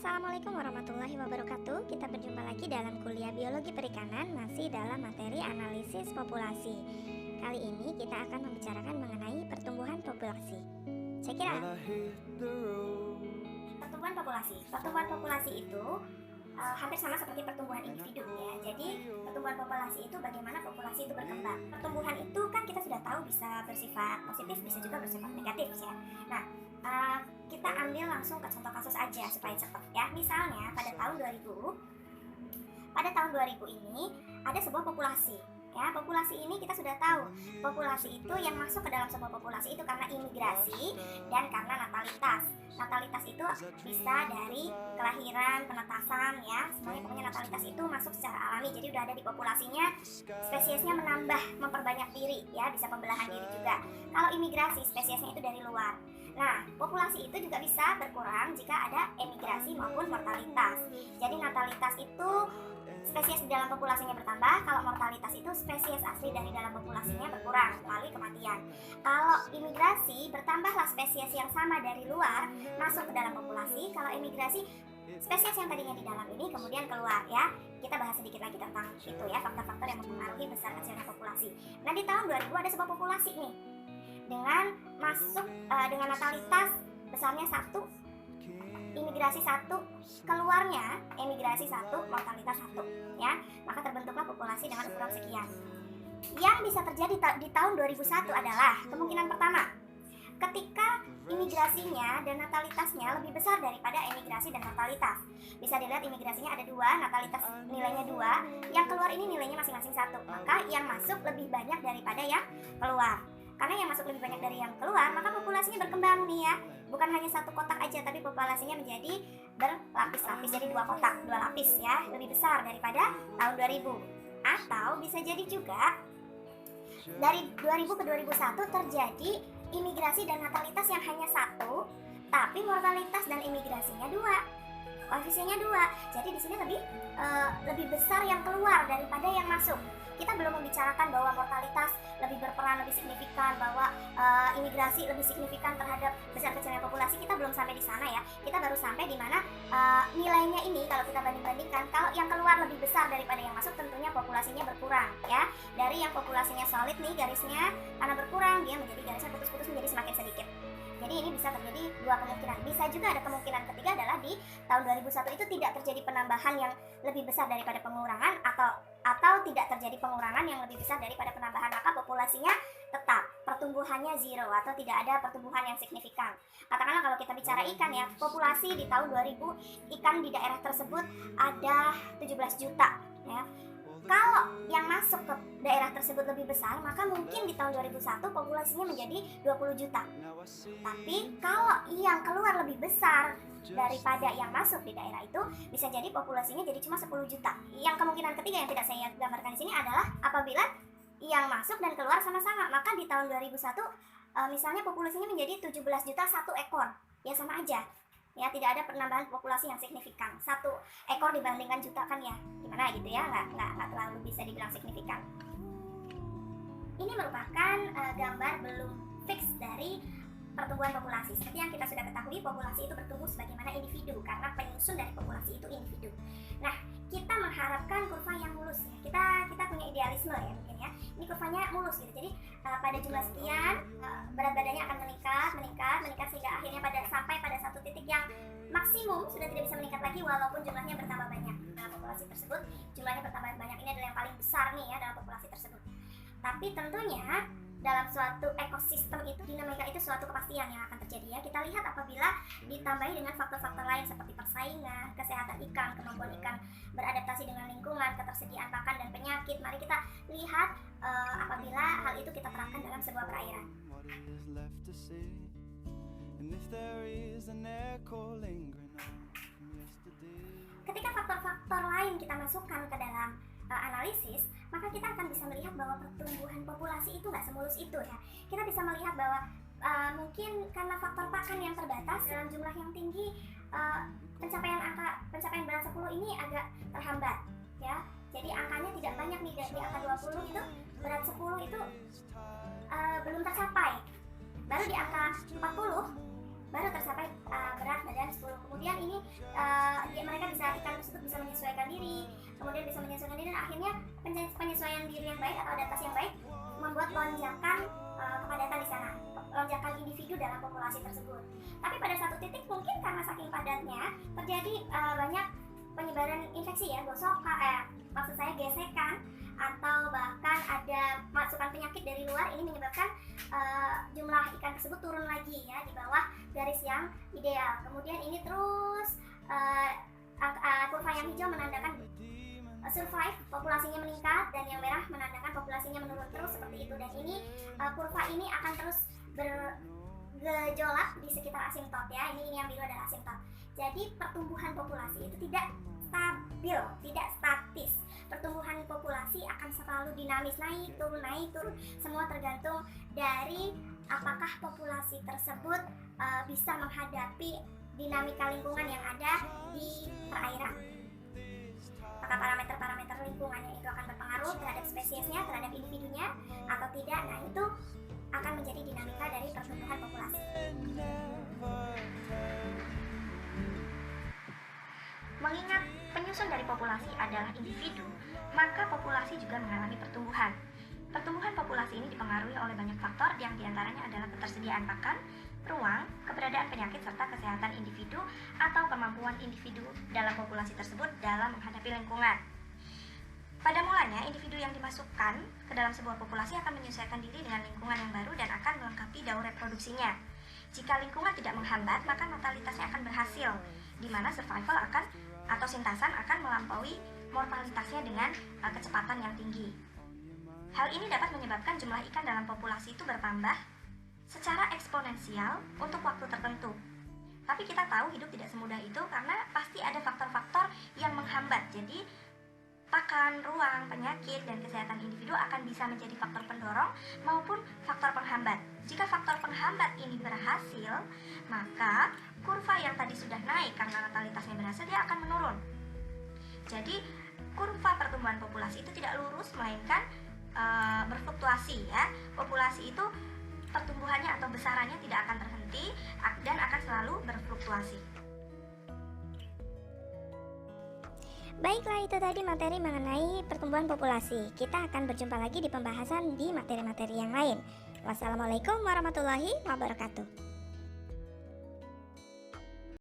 Assalamualaikum warahmatullahi wabarakatuh. Kita berjumpa lagi dalam kuliah biologi perikanan, masih dalam materi analisis populasi. Kali ini kita akan membicarakan mengenai pertumbuhan populasi. Check it out. Pertumbuhan populasi itu hampir sama seperti pertumbuhan individu ya. Jadi pertumbuhan populasi itu bagaimana populasi itu berkembang. Pertumbuhan itu kan kita sudah tahu bisa bersifat positif, bisa juga bersifat negatif ya. Nah, kita ambil langsung ke contoh kasus aja supaya cepat ya. Misalnya pada tahun 2000 ini ada sebuah populasi. Ya, populasi ini kita sudah tahu. Populasi itu yang masuk ke dalam sebuah populasi itu karena imigrasi dan karena natalitas. Natalitas itu bisa dari kelahiran, penetasan ya. Semuanya pokoknya natalitas itu masuk secara alami. Jadi udah ada di populasinya, spesiesnya menambah, memperbanyak diri ya, bisa pembelahan diri juga. Kalau imigrasi, spesiesnya itu dari luar. Nah, populasi itu juga bisa berkurang jika ada emigrasi maupun mortalitas. Jadi natalitas itu spesies di dalam populasinya bertambah, kalau mortalitas itu spesies asli dari dalam populasinya berkurang melalui kematian. Kalau imigrasi, bertambahlah spesies yang sama dari luar masuk ke dalam populasi. Kalau imigrasi, spesies yang tadinya di dalam ini kemudian keluar ya. Kita bahas sedikit lagi tentang itu ya, faktor-faktor yang mempengaruhi besar kecilnya populasi. Nah, di tahun 2000 ada sebuah populasi nih dengan dengan natalitas besarnya 1, imigrasi 1, keluarnya emigrasi 1, mortalitas 1 ya. Maka terbentuklah populasi dengan ukuran sekian. Yang bisa terjadi di tahun 2001 adalah kemungkinan pertama, ketika imigrasinya dan natalitasnya lebih besar daripada emigrasi dan natalitas. Bisa dilihat imigrasinya ada 2, natalitas nilainya 2, yang keluar ini nilainya masing-masing 1. Maka yang masuk lebih banyak daripada yang keluar. Karena yang masuk lebih banyak dari yang keluar, maka populasinya berkembang nih ya. Bukan hanya 1 kotak aja, tapi populasinya menjadi berlapis-lapis, jadi 2 kotak, 2 lapis ya, lebih besar daripada tahun 2000. Atau bisa jadi juga dari 2000 ke 2001 terjadi imigrasi dan natalitas yang hanya 1, tapi mortalitas dan imigrasinya 2. Koefisiennya 2. Jadi di sini lebih besar yang keluar daripada yang masuk. Kita belum membicarakan bahwa mortalitas lebih berperan, lebih signifikan, bahwa imigrasi lebih signifikan terhadap besar kecilnya populasi. Kita belum sampai di sana ya. Kita baru sampai di mana nilainya ini kalau kita banding-bandingkan, kalau yang keluar lebih besar daripada yang masuk, tentunya populasinya berkurang ya. Dari yang populasinya solid nih garisnya, karena berkurang dia menjadi garisnya putus-putus menjadi semakin sedikit. Jadi ini bisa terjadi 2 kemungkinan. Bisa juga ada kemungkinan ketiga adalah di tahun 2001 itu tidak terjadi penambahan yang lebih besar daripada pengurangan, atau tidak terjadi pengurangan yang lebih besar daripada penambahan, maka populasinya tetap pertumbuhannya 0 atau tidak ada pertumbuhan yang signifikan. Katakanlah kalau kita bicara ikan ya, populasi di tahun 2000 ikan di daerah tersebut ada 17 juta ya. Kalau yang masuk ke daerah tersebut lebih besar, maka mungkin di tahun 2001 populasinya menjadi 20 juta. Tapi kalau yang keluar lebih besar daripada yang masuk di daerah itu, bisa jadi populasinya jadi cuma 10 juta. Yang kemungkinan ketiga yang tidak saya gambarkan di sini adalah apabila yang masuk dan keluar sama-sama, maka di tahun 2001 misalnya populasinya menjadi 17 juta 1 ekor. Ya sama aja. Ya, tidak ada penambahan populasi yang signifikan. 1 ekor dibandingkan juta kan ya, gimana gitu ya, nggak terlalu bisa dibilang signifikan. Ini merupakan gambar belum fix dari pertumbuhan populasi. Seperti yang kita sudah ketahui, populasi itu bertumbuh sebagaimana individu, karena penyusun dari populasi itu individu. Nah, kita mengharapkan kurva yang mulus ya. Kita punya idealisme ya mungkin ya. Ini kurvanya mulus gitu. Jadi pada jumlah sekian berat badannya akan meningkat sehingga akhirnya sampai pada satu titik yang maksimum sudah tidak bisa meningkat lagi walaupun jumlahnya bertambah banyak. Dalam populasi tersebut jumlahnya bertambah banyak, ini adalah yang paling besar nih ya dalam populasi tersebut. Tapi tentunya dalam suatu ekosistem itu, dinamika itu suatu kepastian yang akan terjadi ya. Kita lihat apabila ditambahi dengan faktor-faktor lain seperti persaingan, kesehatan ikan, kemampuan ikan beradaptasi dengan lingkungan, ketersediaan pakan dan penyakit. Mari kita lihat apabila hal itu kita terapkan dalam sebuah perairan. Ketika faktor-faktor lain kita masukkan ke dalam analisis, maka kita akan bisa melihat bahwa pertumbuhan populasi itu nggak semulus itu ya. Kita bisa melihat bahwa mungkin karena faktor pakan yang terbatas dalam jumlah yang tinggi, pencapaian berat 10 ini agak terhambat ya. Jadi angkanya tidak banyak nih, di angka 20 itu berat 10 itu belum tercapai. Baru di angka 40 baru tercapai berat badan 10. Kemudian ini mereka ikan tersebut bisa menyesuaikan diri, kemudian bisa menyesuaikan diri, dan akhirnya penyesuaian diri yang baik atau adaptasi yang baik membuat lonjakan kepadatan di sana, lonjakan individu dalam populasi tersebut. Tapi pada satu titik mungkin karena saking padatnya terjadi banyak penyebaran infeksi ya, maksud saya gesekan, atau bahkan ada masukan penyakit dari luar. Ini menyebabkan jumlah ikan tersebut turun lagi ya di bawah garis yang ideal. Kemudian ini terus kurva yang hijau menandakan survive, populasinya meningkat, dan yang merah menandakan populasinya menurun terus seperti itu. Dan ini kurva ini akan terus bergejolak di sekitar asimtot ya. Ini yang biru adalah asimtot. Jadi pertumbuhan populasi itu tidak stabil, tidak statis. Pertumbuhan populasi akan selalu dinamis, naik turun, semua tergantung dari apakah populasi tersebut bisa menghadapi dinamika lingkungan yang ada di perairan. Apakah parameter-parameter lingkungannya itu akan berpengaruh terhadap spesiesnya, terhadap individunya atau tidak. Nah, itu akan menjadi dinamika dari pertumbuhan populasi. Mengingat penyusun dari populasi adalah individu, maka populasi juga mengalami pertumbuhan. Pertumbuhan populasi ini dipengaruhi oleh banyak faktor, yang diantaranya adalah ketersediaan pakan, ruang, keberadaan penyakit, serta kesehatan individu atau kemampuan individu dalam populasi tersebut dalam menghadapi lingkungan. Pada mulanya, individu yang dimasukkan ke dalam sebuah populasi akan menyesuaikan diri dengan lingkungan yang baru dan akan melengkapi daur reproduksinya. Jika lingkungan tidak menghambat, maka natalitasnya akan berhasil, di mana survival atau sintasan akan melampaui mortalitasnya dengan kecepatan yang tinggi. Hal ini dapat menyebabkan jumlah ikan dalam populasi itu bertambah secara eksponensial untuk waktu tertentu. Tapi kita tahu hidup tidak semudah itu karena pasti ada faktor-faktor yang menghambat. Jadi pakan, ruang, penyakit, dan kesehatan individu akan bisa menjadi faktor pendorong maupun faktor penghambat. Jika faktor penghambat ini berhasil, maka kurva yang tadi sudah naik karena natalitasnya berhasil, dia akan menurun. Jadi kurva pertumbuhan populasi itu tidak lurus, melainkan berfluktuasi ya. Populasi itu pertumbuhannya atau besarannya tidak akan terhenti dan akan selalu berfluktuasi. Baiklah, itu tadi materi mengenai pertumbuhan populasi. Kita akan berjumpa lagi di pembahasan di materi-materi yang lain. Wassalamualaikum warahmatullahi wabarakatuh.